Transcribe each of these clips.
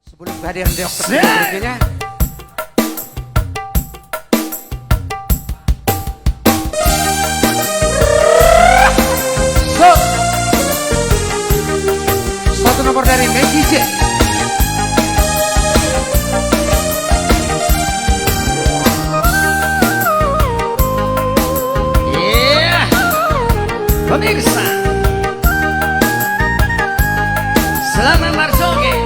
Sebelum kehadiran dokter berikutnya. So, satu nomor dari Magic J. Pemirsa, selamat marsoge.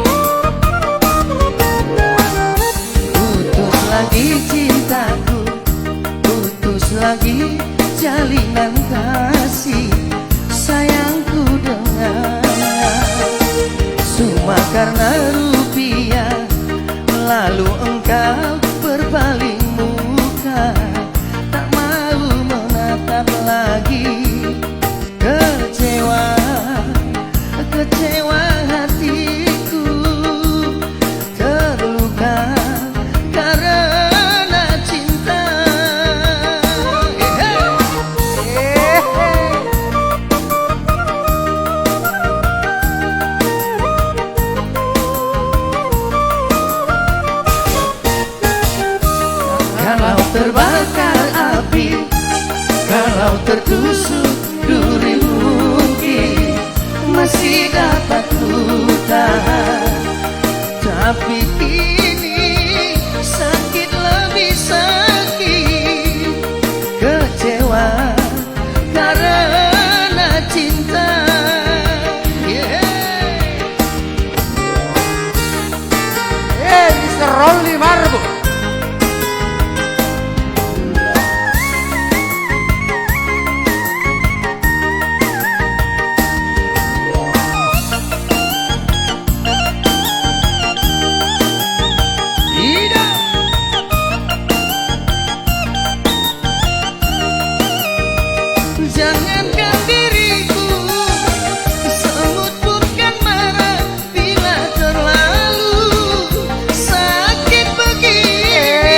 Putus lagi cintaku, putus lagi jalinan kasih sayangku dengar. Cuma karena rupiah, lalu engkau berpaling muka, tak mau menatap lagi. Kecewa, kecewa hatiku, terluka karena cinta. Kalau terbakar api, kalau tertusuk duri, mungkin masih dapat ku tahan. Tapi kini sakit lebih sakit, kecewa karena cinta. Mr. Rolly Marbo. Jangankan diriku, semut pun kan marah bila terlalu sakit begini.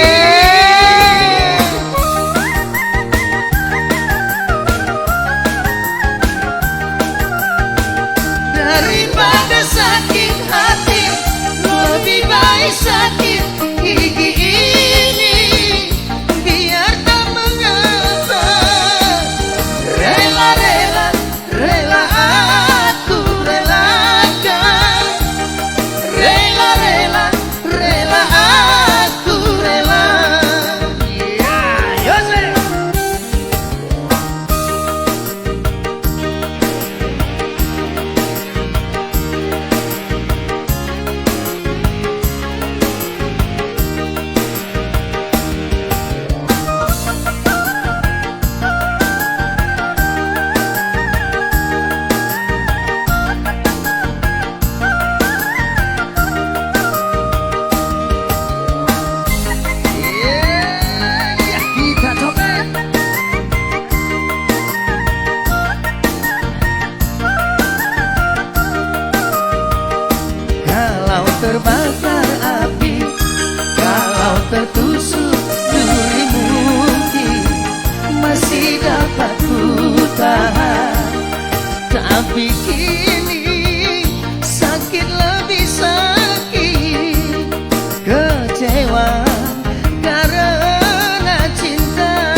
Daripada sakit hati, lebih baik sakit gigi ini. Biar tak mengapa, rela-rela, rela aku relakan. Rela-rela, rela aku rela. Ya, Yose. Ya, kita coba. Kalau terbakar api, kalau tertusuk duri, mungkin masih dapat ku tahan. Tapi kini sakit lebih sakit, kecewa karena cinta.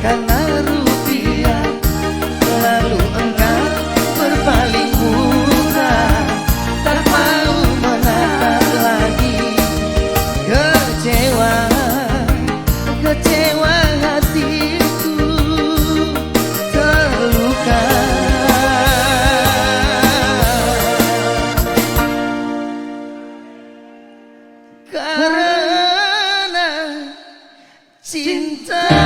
karena rupiah. Lalu engkau berpaling murah, tak mau menatap lagi. Kecewa, kecewa hatiku terluka. Karena cinta